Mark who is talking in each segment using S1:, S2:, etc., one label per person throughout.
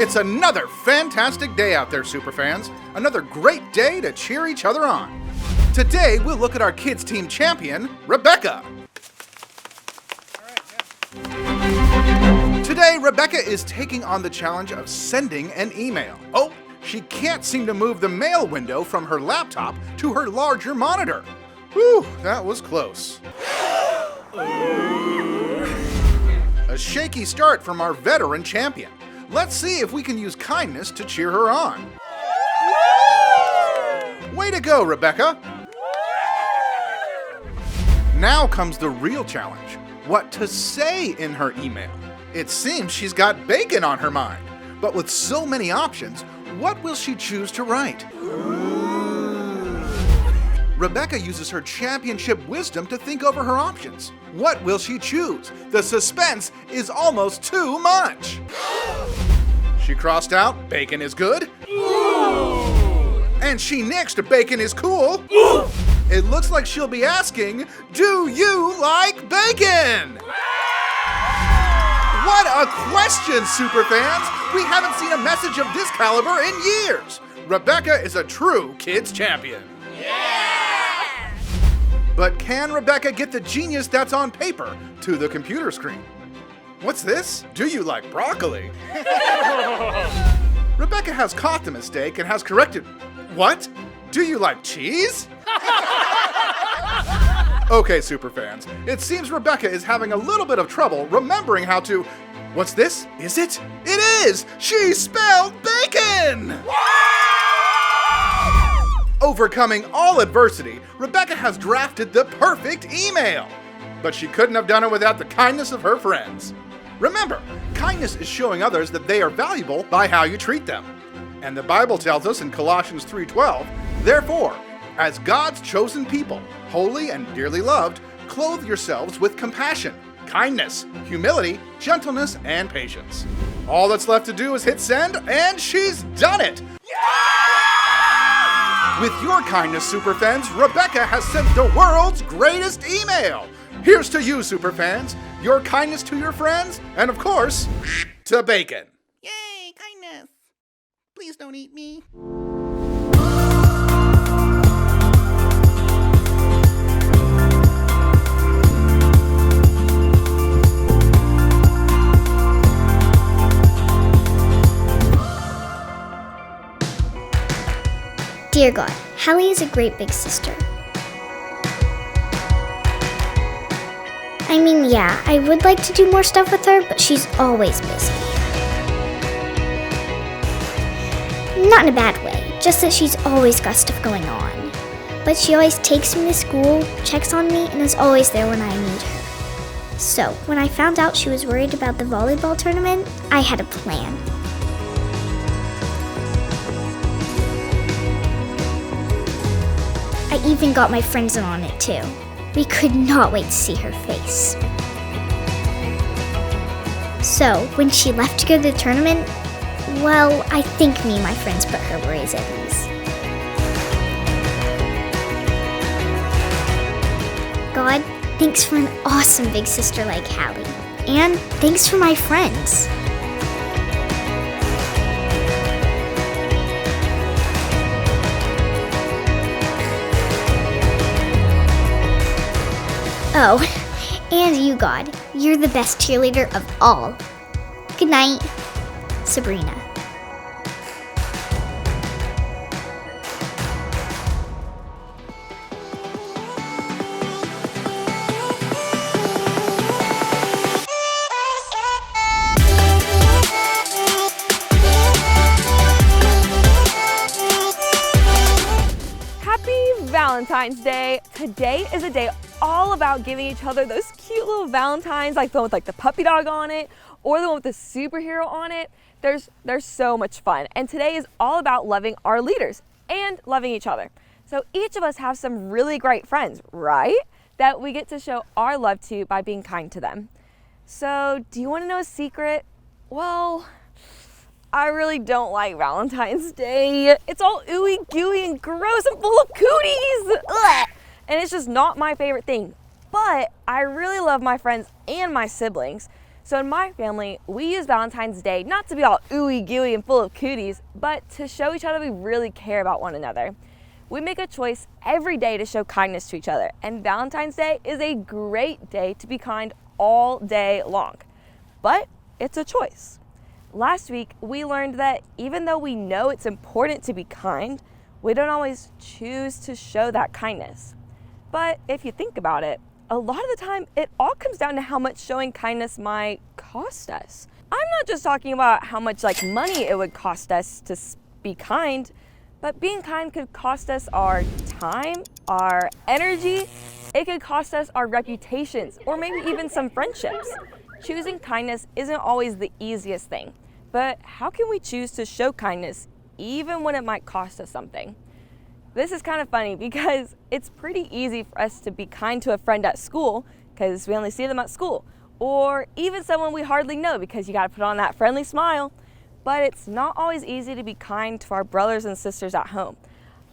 S1: It's another fantastic day out there, superfans. Another great day to cheer each other on. Today, we'll look at our kids' team champion, Rebecca. Today, Rebecca is taking on the challenge of sending an email. Oh, she can't seem to move the mail window from her laptop to her larger monitor. Whew, that was close. A shaky start from our veteran champion. Let's see if we can use kindness to cheer her on. Way to go, Rebecca! Now comes the real challenge. What to say in her email. It seems she's got bacon on her mind. But with so many options, what will she choose to write? Rebecca uses her championship wisdom to think over her options. What will she choose? The suspense is almost too much. She crossed out, bacon is good. And she nixed, bacon is cool. It looks like she'll be asking, do you like bacon? What a question, superfans! We haven't seen a message of this caliber in years. Rebecca is a true kids champion. Yeah! But can Rebecca get the genius that's on paper to the computer screen? What's this? Do you like broccoli? Rebecca has caught the mistake and has corrected. What? Do you like cheese? Okay, superfans, it seems Rebecca is having a little bit of trouble remembering how to... What's this? Is it? It is! She spelled bacon! Overcoming all adversity, Rebecca has drafted the perfect email. But she couldn't have done it without the kindness of her friends. Remember, kindness is showing others that they are valuable by how you treat them. And the Bible tells us in Colossians 3:12, therefore, as God's chosen people, holy and dearly loved, clothe yourselves with compassion, kindness, humility, gentleness, and patience. All that's left to do is hit send, and she's done it! With your kindness, superfans, Rebecca has sent the world's greatest email! Here's to you, superfans, your kindness to your friends, and of course, to bacon.
S2: Yay, kindness! Please don't eat me.
S3: Dear God, Hallie is a great big sister. I mean, yeah, I would like to do more stuff with her, but she's always busy. Not in a bad way, just that she's always got stuff going on. But she always takes me to school, checks on me, and is always there when I need her. So, when I found out she was worried about the volleyball tournament, I had a plan. I even got my friends in on it too. We could not wait to see her face. So, when she left to go to the tournament, well, I think me and my friends put her worries at ease. God, thanks for an awesome big sister like Hallie. And thanks for my friends. Oh, and you, God, you're the best cheerleader of all. Good night, Sabrina.
S4: Happy Valentine's Day. Today is a day all about giving each other those cute little valentines, like the one with the puppy dog on it or the one with the superhero on it. They're so much fun. And today is all about loving our leaders and loving each other. So each of us have some really great friends, right? That we get to show our love to by being kind to them. So do you want to know a secret? Well, I really don't like Valentine's Day. It's all ooey gooey and gross and full of cooties. Ugh. And it's just not my favorite thing. But I really love my friends and my siblings. So in my family, we use Valentine's Day not to be all ooey gooey and full of cooties, but to show each other we really care about one another. We make a choice every day to show kindness to each other, and Valentine's Day is a great day to be kind all day long. But it's a choice. Last week, we learned that even though we know it's important to be kind, we don't always choose to show that kindness. But if you think about it, a lot of the time, it all comes down to how much showing kindness might cost us. I'm not just talking about how much money it would cost us to be kind, but being kind could cost us our time, our energy. It could cost us our reputations, or maybe even some friendships. Choosing kindness isn't always the easiest thing, but how can we choose to show kindness even when it might cost us something? This is kind of funny because it's pretty easy for us to be kind to a friend at school because we only see them at school, or even someone we hardly know because you got to put on that friendly smile. But it's not always easy to be kind to our brothers and sisters at home.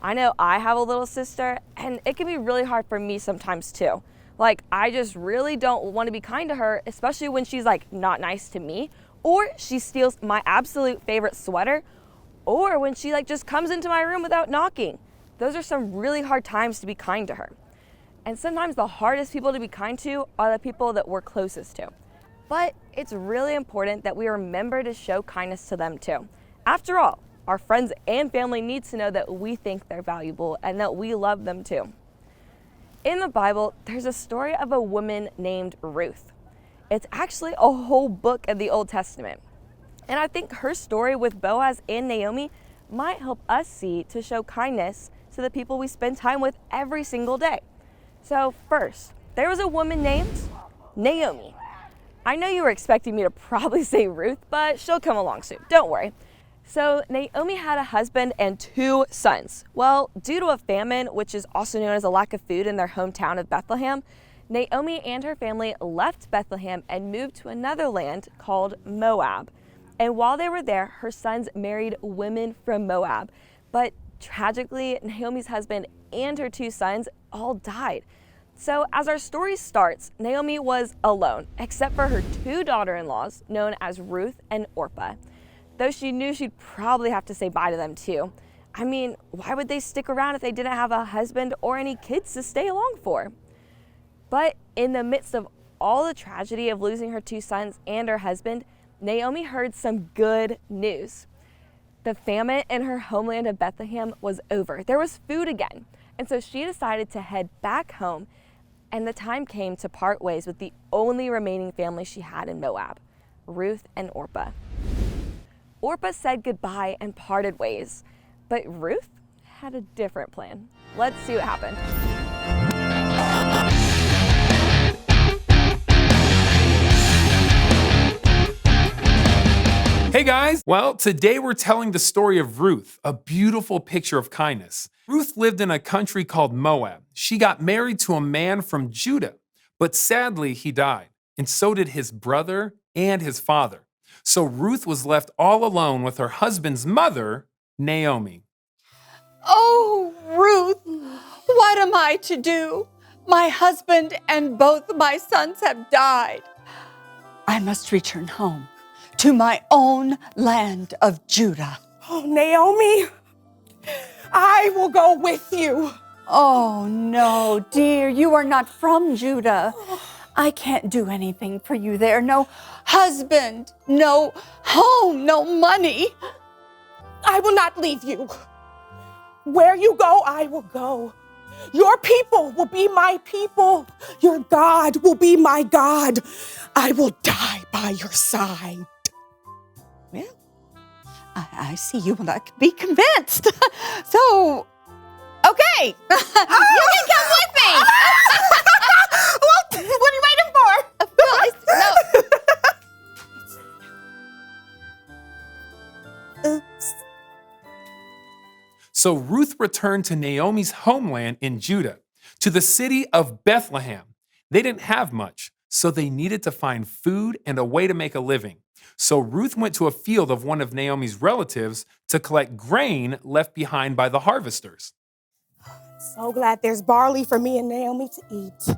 S4: I know I have a little sister, and it can be really hard for me sometimes too. I just really don't want to be kind to her, especially when she's not nice to me, or she steals my absolute favorite sweater, or when she just comes into my room without knocking. Those are some really hard times to be kind to her. And sometimes the hardest people to be kind to are the people that we're closest to. But it's really important that we remember to show kindness to them too. After all, our friends and family need to know that we think they're valuable and that we love them too. In the Bible, there's a story of a woman named Ruth. It's actually a whole book of the Old Testament. And I think her story with Boaz and Naomi might help us see to show kindness to the people we spend time with every single day. So first, there was a woman named Naomi. I know you were expecting me to probably say Ruth, but she'll come along soon, don't worry. So Naomi had a husband and 2 sons. Well, due to a famine, which is also known as a lack of food in their hometown of Bethlehem, Naomi and her family left Bethlehem and moved to another land called Moab. And while they were there, her sons married women from Moab. But tragically, Naomi's husband and her 2 sons all died. So as our story starts, Naomi was alone, except for her 2 daughter-in-laws, known as Ruth and Orpah. Though she knew she'd probably have to say bye to them too. I mean, why would they stick around if they didn't have a husband or any kids to stay along for? But in the midst of all the tragedy of losing her 2 sons and her husband, Naomi heard some good news. The famine in her homeland of Bethlehem was over. There was food again. And so she decided to head back home, and the time came to part ways with the only remaining family she had in Moab, Ruth and Orpah. Orpah said goodbye and parted ways, but Ruth had a different plan. Let's see what happened.
S5: Hey guys! Well, today we're telling the story of Ruth, a beautiful picture of kindness. Ruth lived in a country called Moab. She got married to a man from Judah, but sadly he died, and so did his brother and his father. So Ruth was left all alone with her husband's mother, Naomi.
S6: Oh, Ruth, what am I to do? My husband and both my sons have died. I must return home to my own land of Judah.
S7: Oh, Naomi, I will go with you.
S6: Oh, no, dear, you are not from Judah. I can't do anything for you there. No husband, no home, no money.
S7: I will not leave you. Where you go, I will go. Your people will be my people. Your God will be my God. I will die by your side.
S6: Well, I see you will not be convinced. So, okay, you can come with me.
S7: Well, what are you waiting for?
S6: No.
S7: Oops.
S5: So Ruth returned to Naomi's homeland in Judah, to the city of Bethlehem. They didn't have much, so they needed to find food and a way to make a living. So Ruth went to a field of one of Naomi's relatives to collect grain left behind by the harvesters.
S7: So glad there's barley for me and Naomi to eat.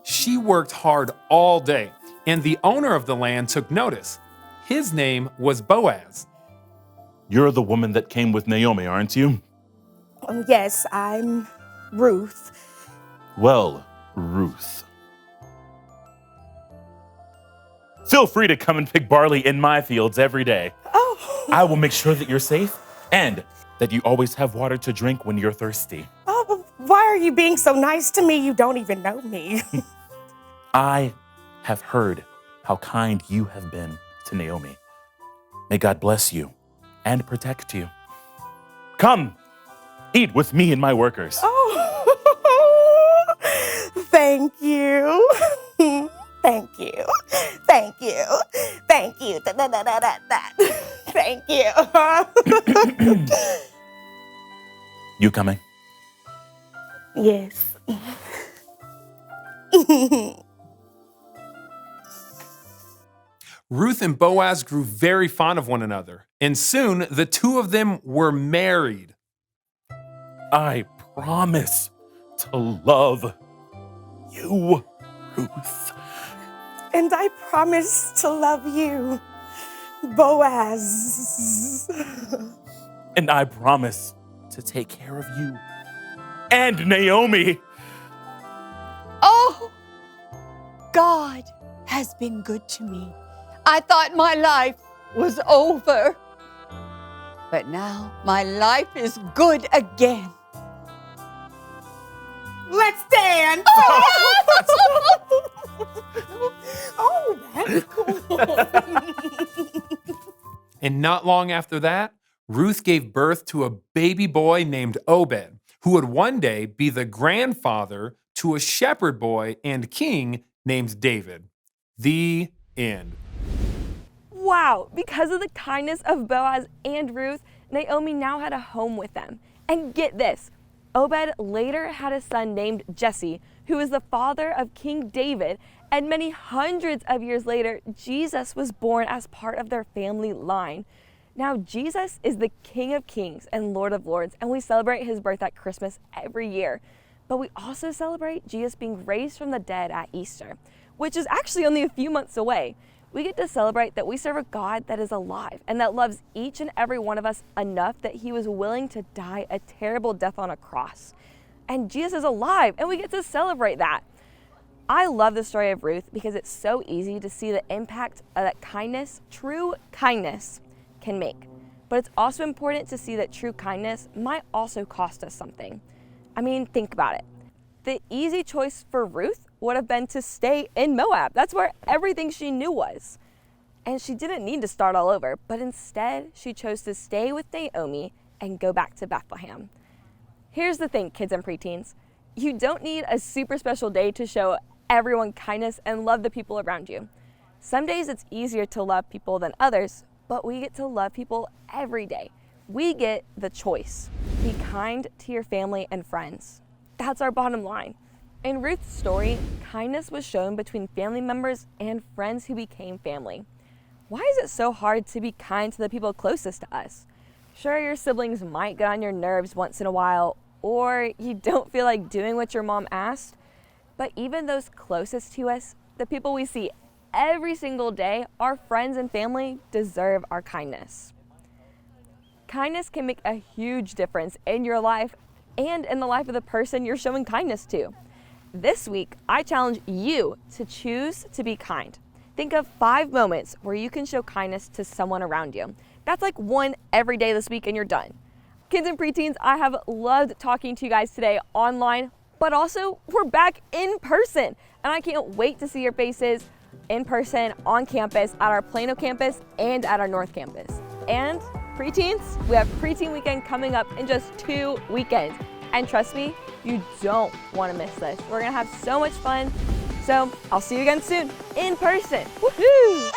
S5: She worked hard all day, and the owner of the land took notice. His name was Boaz.
S8: You're the woman that came with Naomi, aren't you?
S7: Yes, I'm Ruth.
S8: Well, Ruth. Feel free to come and pick barley in my fields every day.
S7: Oh,
S8: I will make sure that you're safe and that you always have water to drink when you're thirsty.
S7: oh, why are you being so nice to me? You don't even know me.
S8: I have heard how kind you have been to Naomi. May God bless you and protect you. Come, eat with me and my workers.
S7: Oh, thank you. Thank you. Thank you. Thank you. Thank you.
S8: You coming?
S7: Yes.
S5: Ruth and Boaz grew very fond of one another, and soon the two of them were married.
S8: I promise to love you, Ruth.
S7: And I promise to love you, Boaz.
S8: And I promise to take care of you and Naomi.
S6: Oh, God has been good to me. I thought my life was over, but now my life is good again.
S7: Let's dance. Oh, that's cool.
S5: And not long after that, Ruth gave birth to a baby boy named Obed, who would one day be the grandfather to a shepherd boy and king named David. The end.
S4: Wow, because of the kindness of Boaz and Ruth, Naomi now had a home with them. And get this, Obed later had a son named Jesse, who was the father of King David, and many hundreds of years later, Jesus was born as part of their family line. Now, Jesus is the King of Kings and Lord of Lords, and we celebrate his birth at Christmas every year. But we also celebrate Jesus being raised from the dead at Easter, which is actually only a few months away. We get to celebrate that we serve a God that is alive and that loves each and every one of us enough that he was willing to die a terrible death on a cross. And Jesus is alive, and we get to celebrate that. I love the story of Ruth because it's so easy to see the impact that kindness, true kindness, can make. But it's also important to see that true kindness might also cost us something. I mean, think about it. The easy choice for Ruth would have been to stay in Moab. That's where everything she knew was. And she didn't need to start all over, but instead she chose to stay with Naomi and go back to Bethlehem. Here's the thing, kids and preteens. You don't need a super special day to show everyone kindness and love the people around you. Some days it's easier to love people than others, but we get to love people every day. We get the choice. Be kind to your family and friends. That's our bottom line. In Ruth's story, kindness was shown between family members and friends who became family. Why is it so hard to be kind to the people closest to us? Sure, your siblings might get on your nerves once in a while, or you don't feel like doing what your mom asked, but even those closest to us, the people we see every single day, our friends and family, deserve our kindness. Kindness can make a huge difference in your life and in the life of the person you're showing kindness to. This week, I challenge you to choose to be kind. Think of 5 moments where you can show kindness to someone around you. That's like one every day this week and you're done. Kids and preteens, I have loved talking to you guys today online, but also we're back in person. And I can't wait to see your faces in person on campus, at our Plano campus and at our North campus. And preteens, we have preteen weekend coming up in just 2 weekends. And trust me, you don't want to miss this. We're gonna have so much fun. So I'll see you again soon in person. Woohoo!